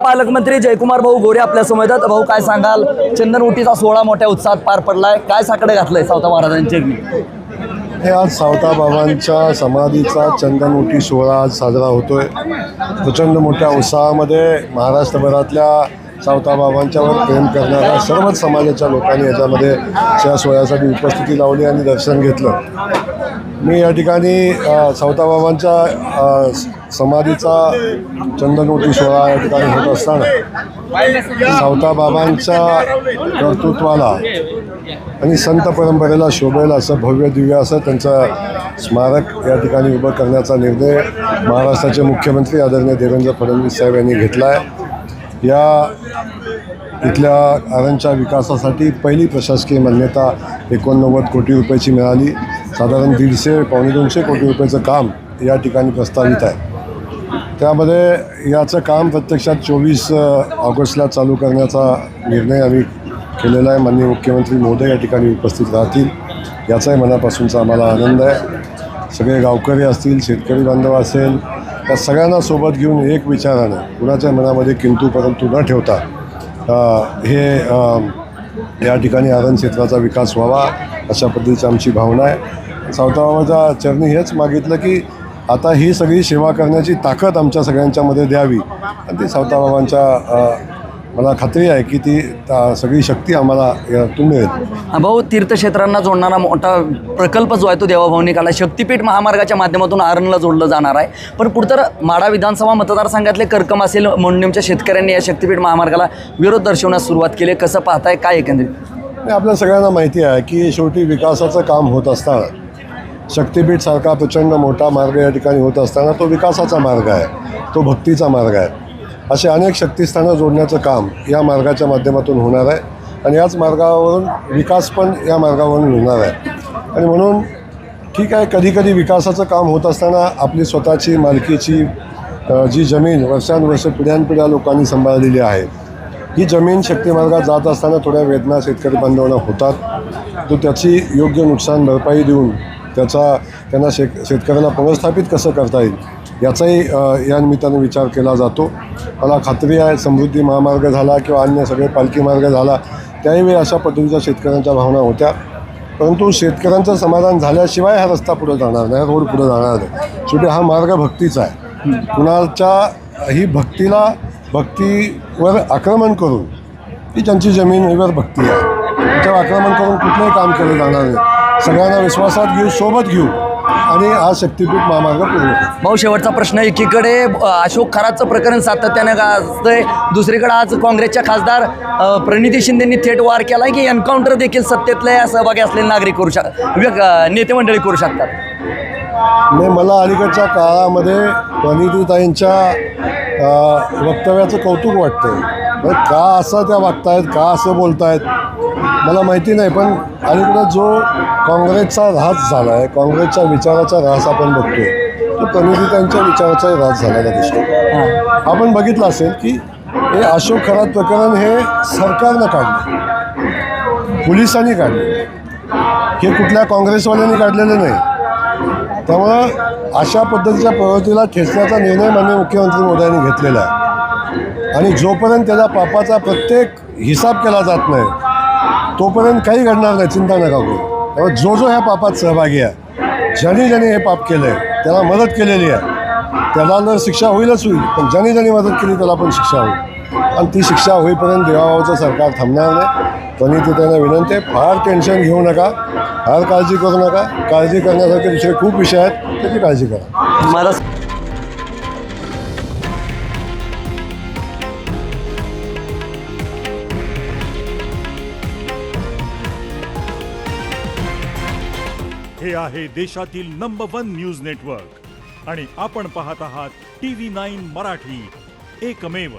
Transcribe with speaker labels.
Speaker 1: पालकमंत्री जयकुमार भाऊ गोरे आपल्या समोर आहेत। भाऊ काय सांगाल, चंदनवटीचा सोहळा मोठ्या उत्साहात पार पडलाय, काय साकडे घातलंय सावता महाराजांच्या
Speaker 2: हे आज सावता बाबांच्या समाधीचा चंदनवटी सोहळा आज साजरा होतोय। प्रचंड मोठ्या उत्साहामध्ये महाराष्ट्रभरातल्या सावता बाबांच्यावर प्रेम करणाऱ्या सर्वच समाजाच्या लोकांनी याच्यामध्ये या सोहळ्यासाठी उपस्थिती लावली आणि दर्शन घेतलं। मी या ठिकाणी सावता बाबांच्या समाधीचा चंदनवटी सोहळा या ठिकाणी होत असताना सावता बाबांच्या कर्तृत्वाला आणि संत परंपरेला शोभेल असं भव्य दिव्य असं त्यांचं स्मारक या ठिकाणी उभं करण्याचा निर्णय महाराष्ट्राचे मुख्यमंत्री आदरणीय देवेंद्र फडणवीस साहेब यांनी घेतला आहे। या इथल्या आरणच्या विकासासाठी पहिली प्रशासकीय मान्यता 89 कोटी रुपयाची मिळाली। साधारण 150-200 कोटी रुपयाचं काम या ठिकाणी प्रस्तावित आहे। त्यामध्ये याचं काम प्रत्यक्षात 24 ऑगस्टला चालू करण्याचा निर्णय आम्ही केलेला आहे। माननीय मुख्यमंत्री महोदय या ठिकाणी उपस्थित राहतील याचाही मनापासूनचा आम्हाला आनंद आहे। सगळे गावकरी असतील, शेतकरी बांधव असेल, त्या सगळ्यांना सोबत घेऊन एक विचारानं कुणाच्या मनामध्ये किंतु परंतु न ठेवता हे या ठिकाणी आरण क्षेत्राचा विकास व्हावा अशा पद्धतीची आमची भावना आहे। सावता बाबाच्या चरणी हेच मागितलं की आता ही सगळी सेवा करण्याची ताकद आमच्या सगळ्यांच्यामध्ये द्यावी आणि ती सावता बाबांच्या मला खात्री आहे की ती सगळी शक्ती आम्हाला यातून मिळेल।
Speaker 1: भाऊ, तीर्थक्षेत्रांना जोडणारा मोठा प्रकल्प जो आहे तो देवाभाऊनिकाला शक्तिपीठ महामार्गाच्या माध्यमातून आरणला जोडलं जाणार आहे। पण पुढतर माढा विधानसभा मतदारसंघातले करकम असेल, मोंडणीमच्या शेतकऱ्यांनी या शक्तिपीठ महामार्गाला विरोध दर्शवण्यास सुरुवात केली। कसं पाहताय, काय एकंदरीत?
Speaker 2: आपल्या सगळ्यांना माहिती आहे की शेवटी विकासाचं काम होत असताना शक्तिपीठसारखा प्रचंड मोठा मार्ग या ठिकाणी होत असताना तो विकासाचा मार्ग आहे, तो भक्तीचा मार्ग आहे। असे अनेक शक्तिस्थानं जोडण्याचं काम या मार्गाच्या माध्यमातून होणार आहे आणि याच मार्गावरून विकास पण या मार्गावरून होणार आहे। आणि म्हणून ठीक आहे, कधीकधी विकासाचं काम होत असताना आपली स्वतःची मालकीची जी जमीन वर्षानुवर्ष पिढ्यानपिढ्या लोकांनी सांभाळलेली आहे, ही जमीन शक्तिमार्गात जात असताना थोड्या वेदना शेतकरी बांधवांना होतात। तो त्याची योग्य नुकसान भरपाई देऊन त्यांना शेतकऱ्याला पुनर्स्थापित कसं करता येईल याचाही या निमित्तानं विचार केला जातो। मला खात्री आहे समृद्धी महामार्ग झाला किंवा अन्य सगळे पालखी मार्ग झाला त्याहीवेळी अशा पद्धतीच्या शेतकऱ्यांच्या भावना होत्या, परंतु शेतकऱ्यांचं समाधान झाल्याशिवाय हा रस्ता पुढे जाणार नाही, रोड पुढे जाणार नाही। शेवटी हा मार्ग भक्तीचा आहे। कुणाच्या ही भक्तीवर आक्रमण करून ती त्यांची जमिनीवर भक्ती आहे त्याच्यावर आक्रमण करून कुठलंही काम केलं जाणार नाही। सगळ्यांना विश्वासात घेऊ, सोबत घेऊ आणि हा शक्तिपीठ महामार्ग पूर्ण करू।
Speaker 1: भाऊ, शेवटचा प्रश्न, एकीकडे अशोक खरातचं प्रकरण सातत्यानं गाजतंय, दुसरीकडे आज काँग्रेसच्या खासदार प्रणिती शिंदेंनी थेट वार केला की एन्काउंटर देखील सत्तेतल्या सहभागी असलेले नागरिक नेते मंडळी करू शकतात।
Speaker 2: नाही, मला अलीकडच्या काळामध्ये प्रणितीताईंच्या वक्तव्याचं कौतुक वाटतं। का असं त्या वागतायत, का असं बोलतायत मला माहिती नाही, पण अलीकडं जो काँग्रेसचा ऱ्हास झाला आहे, काँग्रेसच्या विचाराचा ऱ्हास आपण बघतोय, तो प्रणितीताईंच्या विचाराचाही ह्रास झालेला दिसतो। आपण बघितलं असेल की हे अशोक खरात प्रकरण हे सरकारनं काढलं, पोलिसांनी काढलं, हे कुठल्या काँग्रेसवाल्यांनी काढलेलं नाही। त्यामुळं अशा पद्धतीच्या प्रवृत्तीला ठेचण्याचा निर्णय माननीय मुख्यमंत्री मोदयांनी घेतलेला आहे आणि जोपर्यंत त्याच्या पापाचा प्रत्येक हिसाब केला जात नाही तोपर्यंत काही घडणार नाही, चिंता नका करू। त्यामुळे जो ह्या पापात सहभागी आहे, ज्यांनी हे पाप केलं आहे त्याला मदत केलेली आहे, त्याला जर शिक्षा होईलच होईल, पण ज्यांनी मदत केली त्याला पण शिक्षा होईल आणि ती शिक्षा होईपर्यंत देवाभाऊचं सरकार थांबणार नाही। प्रणितीताईंना विनंती आहे, फार टेन्शन घेऊ नका, फार काळजी करू नका। काळजी करण्यासारखे दुसरे खूप विषय आहेत, त्याची काळजी करा।
Speaker 1: मला
Speaker 3: हे आहे देशातील नंबर 1 न्यूज नेटवर्क आणि आपण पाहत आहात TV9 मराठी, एकमेव।